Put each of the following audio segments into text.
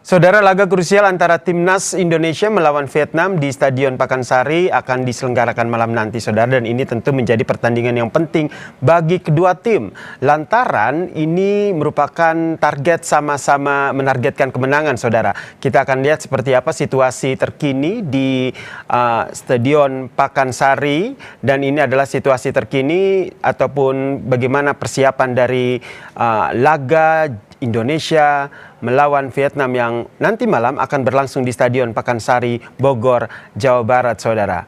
Saudara, laga krusial antara Timnas Indonesia melawan Vietnam di Stadion Pakansari akan diselenggarakan malam nanti, saudara. Dan ini tentu menjadi pertandingan yang penting bagi kedua tim. Lantaran ini merupakan target sama-sama menargetkan kemenangan, saudara. Kita akan lihat seperti apa situasi terkini di Stadion Pakansari. Dan ini adalah situasi terkini ataupun bagaimana persiapan dari laga Indonesia melawan Vietnam yang nanti malam akan berlangsung di Stadion Pakansari, Bogor, Jawa Barat, saudara.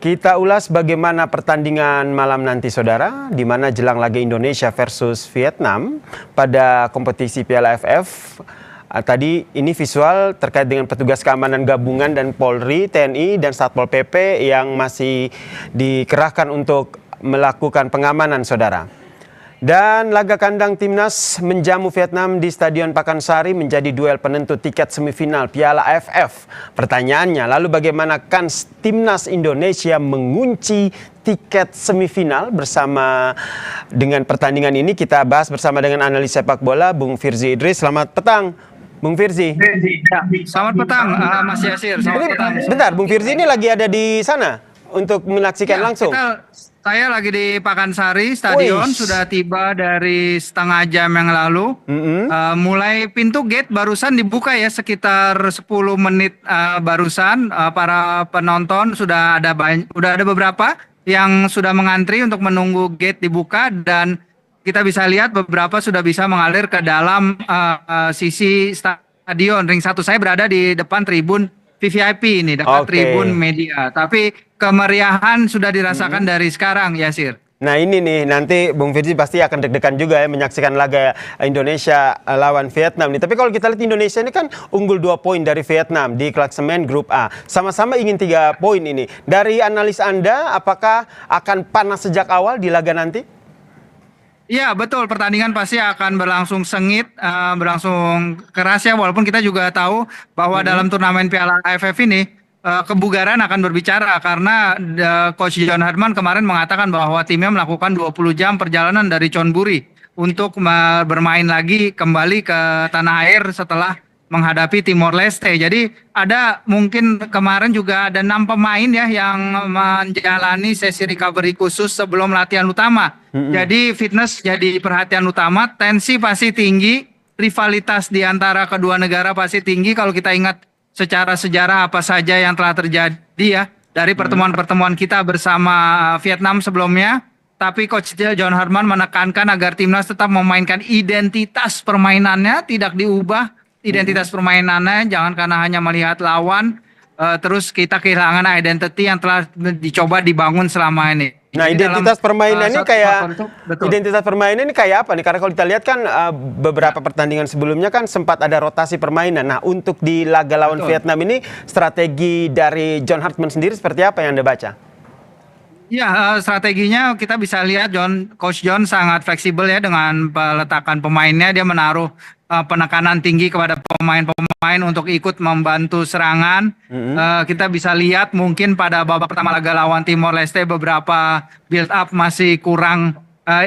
Kita ulas bagaimana pertandingan malam nanti, saudara, di mana jelang laga Indonesia versus Vietnam pada kompetisi Piala AFF. Tadi ini visual terkait dengan petugas keamanan gabungan dan Polri, TNI, dan Satpol PP yang masih dikerahkan untuk melakukan pengamanan, saudara. Dan laga kandang Timnas menjamu Vietnam di Stadion Pakansari menjadi duel penentu tiket semifinal Piala AFF. Pertanyaannya, lalu bagaimana kans Timnas Indonesia mengunci tiket semifinal? Bersama dengan pertandingan ini kita bahas bersama dengan analis sepak bola Bung Firzi Idris. Selamat petang, Bung Firzi. Selamat petang, Mas Yasir. Selamat petang. Bentar, Bung Firzi ini lagi ada di sana untuk menyaksikan langsung. Saya lagi di Pakansari Stadion. Sudah tiba dari setengah jam yang lalu. Mulai pintu gate barusan dibuka ya, sekitar 10 menit barusan. Para penonton sudah ada beberapa yang sudah mengantri untuk menunggu gate dibuka, dan kita bisa lihat beberapa sudah bisa mengalir ke dalam sisi stadion. Ring 1 saya berada di depan tribun VVIP ini, dekat tribun media. Tapi kemeriahan sudah dirasakan dari sekarang, Yasir. Nah ini nih, nanti Bung Firzi pasti akan deg-degan juga ya menyaksikan laga Indonesia lawan Vietnam nih. Tapi kalau kita lihat Indonesia ini kan unggul 2 poin dari Vietnam di klasemen grup A. Sama-sama ingin 3 poin ini. Dari analis Anda, apakah akan panas sejak awal di laga nanti? Iya betul, pertandingan pasti akan berlangsung sengit, berlangsung keras ya. Walaupun kita juga tahu bahwa dalam turnamen Piala AFF ini kebugaran akan berbicara, karena Coach John Herdman kemarin mengatakan bahwa timnya melakukan 20 jam perjalanan dari Chonburi untuk bermain lagi kembali ke tanah air setelah menghadapi Timor Leste. Jadi ada mungkin kemarin juga ada 6 pemain ya yang menjalani sesi recovery khusus sebelum latihan utama. Jadi fitness jadi perhatian utama, tensi pasti tinggi, rivalitas di antara kedua negara pasti tinggi. Kalau kita ingat secara sejarah apa saja yang telah terjadi ya dari pertemuan-pertemuan kita bersama Vietnam sebelumnya. Tapi Coach John Herdman menekankan agar timnas tetap memainkan identitas permainannya, tidak diubah identitas permainannya, jangan karena hanya melihat lawan terus kita kehilangan identity yang telah dicoba dibangun selama ini. Nah, jadi identitas permainan ini kayak apa nih? Karena kalau kita lihat kan beberapa pertandingan sebelumnya kan sempat ada rotasi permainan. Nah, untuk di laga lawan Vietnam ini strategi dari John Herdman sendiri seperti apa yang Anda baca? Ya, strateginya kita bisa lihat Coach John sangat fleksibel ya dengan peletakan pemainnya. Dia menaruh penekanan tinggi kepada pemain-pemain untuk ikut membantu serangan. Kita bisa lihat mungkin pada babak pertama laga lawan Timor Leste beberapa build up masih kurang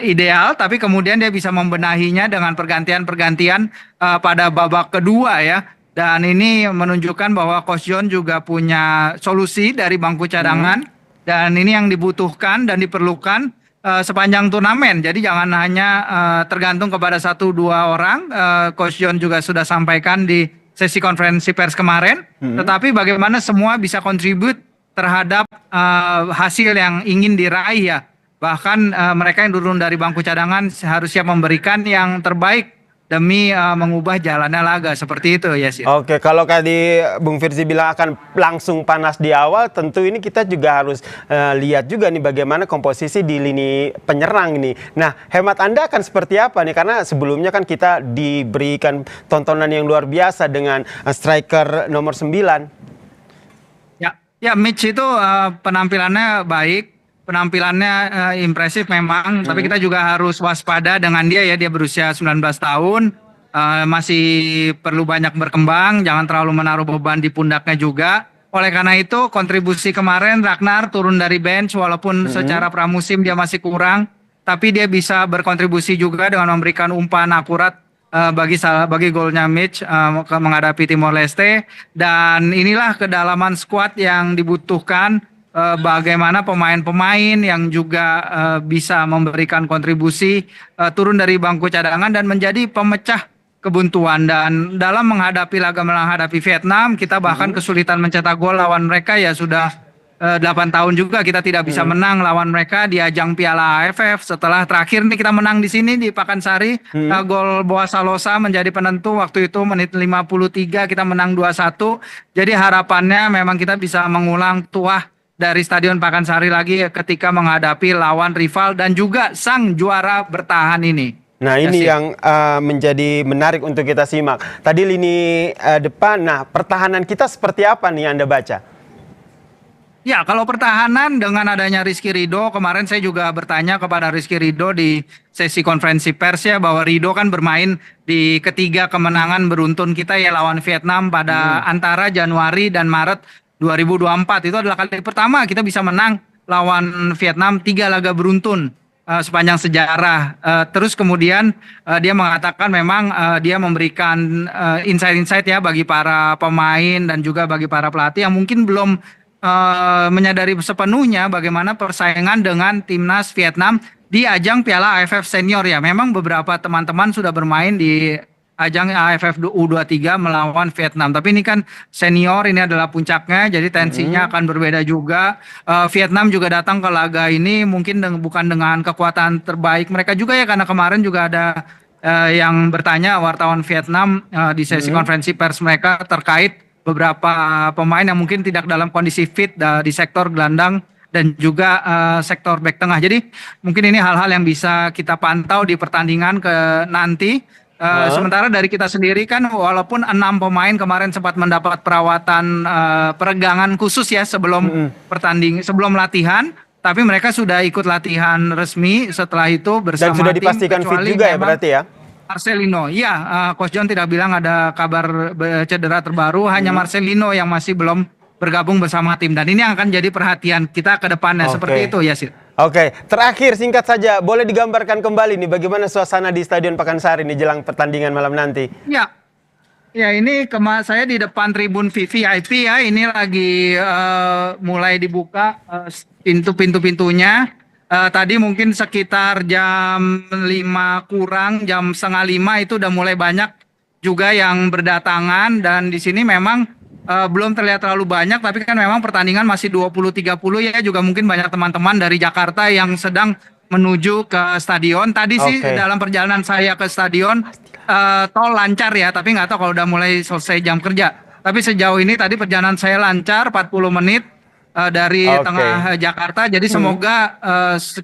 ideal, tapi kemudian dia bisa membenahinya dengan pergantian-pergantian pada babak kedua ya. Dan ini menunjukkan bahwa Coach John juga punya solusi dari bangku cadangan. Dan ini yang dibutuhkan dan diperlukan sepanjang turnamen. Jadi jangan hanya tergantung kepada 1-2 orang. Coach John juga sudah sampaikan di sesi konferensi pers kemarin. Tetapi bagaimana semua bisa kontribut terhadap hasil yang ingin diraih ya. Bahkan mereka yang turun dari bangku cadangan harus siap memberikan yang terbaik demi mengubah jalannya laga, seperti itu ya sih. Oke, kalau tadi Bung Firzi bilang akan langsung panas di awal, tentu ini kita juga harus lihat juga nih bagaimana komposisi di lini penyerang ini. Nah, hemat Anda akan seperti apa nih? Karena sebelumnya kan kita diberikan tontonan yang luar biasa dengan striker nomor 9. Ya Mitch itu penampilannya baik. Penampilannya impresif memang, tapi kita juga harus waspada dengan dia ya. Dia berusia 19 tahun, masih perlu banyak berkembang, jangan terlalu menaruh beban di pundaknya juga. Oleh karena itu kontribusi kemarin Ragnar turun dari bench walaupun secara pramusim dia masih kurang, tapi dia bisa berkontribusi juga dengan memberikan umpan akurat bagi golnya Mitch menghadapi Timor Leste, dan inilah kedalaman skuad yang dibutuhkan, bagaimana pemain-pemain yang juga bisa memberikan kontribusi turun dari bangku cadangan dan menjadi pemecah kebuntuan. Dan dalam menghadapi Vietnam, kita bahkan kesulitan mencetak gol lawan mereka, ya sudah 8 tahun juga kita tidak bisa menang lawan mereka di ajang Piala AFF. Setelah terakhir nih kita menang di sini di Pakansari, gol Boa Salosa menjadi penentu waktu itu menit 53, kita menang 2-1. Jadi harapannya memang kita bisa mengulang tuah dari Stadion Pakansari lagi ketika menghadapi lawan rival dan juga sang juara bertahan ini. Nah, ini yang menjadi menarik untuk kita simak. Tadi lini depan, nah pertahanan kita seperti apa nih Anda baca? Ya, kalau pertahanan dengan adanya Rizky Ridho, kemarin saya juga bertanya kepada Rizky Ridho di sesi konferensi pers ya, bahwa Ridho kan bermain di ketiga kemenangan beruntun kita ya lawan Vietnam pada antara Januari dan Maret 2024. Itu adalah kali pertama kita bisa menang lawan Vietnam 3 laga beruntun sepanjang sejarah. Terus kemudian dia mengatakan memang dia memberikan insight-insight ya bagi para pemain dan juga bagi para pelatih yang mungkin belum menyadari sepenuhnya bagaimana persaingan dengan timnas Vietnam di ajang Piala AFF Senior ya. Memang beberapa teman-teman sudah bermain di ajang AFF U23 melawan Vietnam. Tapi ini kan senior, ini adalah puncaknya, jadi tensinya akan berbeda juga. Vietnam juga datang ke laga ini mungkin bukan dengan kekuatan terbaik mereka juga ya, karena kemarin juga ada yang bertanya wartawan Vietnam di sesi konferensi pers mereka terkait beberapa pemain yang mungkin tidak dalam kondisi fit di sektor gelandang dan juga sektor bek tengah. Jadi mungkin ini hal-hal yang bisa kita pantau di pertandingan nanti. Sementara dari kita sendiri kan walaupun 6 pemain kemarin sempat mendapat perawatan peregangan khusus ya sebelum sebelum latihan, tapi mereka sudah ikut latihan resmi setelah itu bersama dan sudah tim, dipastikan fit juga ya berarti ya. Marcelino, ya, Coach John tidak bilang ada kabar cedera terbaru, hanya Marcelino yang masih belum bergabung bersama tim, dan ini akan jadi perhatian kita ke depannya. Seperti itu Yasir. Oke, terakhir singkat saja, boleh digambarkan kembali nih bagaimana suasana di Stadion Pakansari nih jelang pertandingan malam nanti? Ya, ini saya di depan tribun VIP ya, ini lagi mulai dibuka pintu-pintunya. Tadi mungkin sekitar jam 5 kurang, jam setengah 5 itu udah mulai banyak juga yang berdatangan, dan di sini memang belum terlihat terlalu banyak, tapi kan memang pertandingan masih 20-30 ya, juga mungkin banyak teman-teman dari Jakarta yang sedang menuju ke stadion. Tadi sih dalam perjalanan saya ke stadion tol lancar ya, tapi nggak tahu kalau udah mulai selesai jam kerja. Tapi sejauh ini tadi perjalanan saya lancar 40 menit dari tengah Jakarta, jadi semoga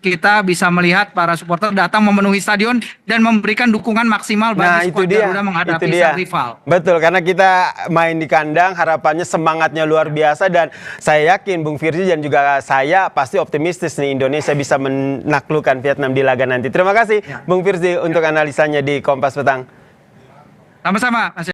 kita bisa melihat para supporter datang memenuhi stadion dan memberikan dukungan maksimal bagi skuad Garuda menghadapi sang rival. Betul, karena kita main di kandang, harapannya semangatnya luar biasa, dan saya yakin Bung Firzi dan juga saya pasti optimistis nih Indonesia bisa menaklukkan Vietnam di laga nanti. Terima kasih Bung Firzi untuk analisanya di Kompas Petang. Sama-sama.